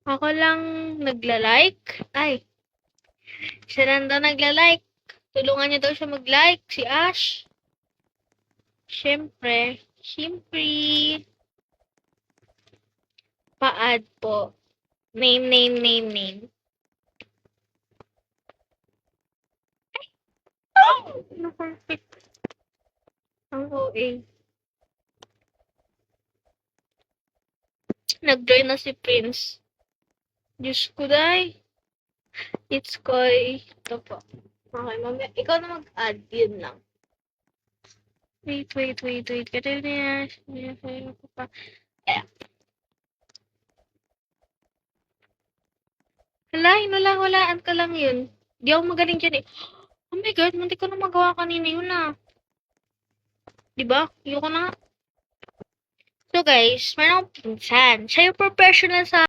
Ako lang nagla-like. Ay, siya lang daw nagla-like. Tulungan niyo daw siya mag-like, si Ash. Siyempre, pa-add po. Name. Ano perfect? Ang OA. Nag-join na si Prince. Diyos ko, day. It's Koy. Ito po. Okay, mamaya. Ikaw na mag-add. Yun lang. Wait. Kaya pa. Eh. Hala, walaan ka lang yun. Di ako magaling dyan eh. Oh my God, munti ko na magawa kanina yun ah. Diba? Ayoko na nga. So guys, meron akong pinsan. Siya yung professional sa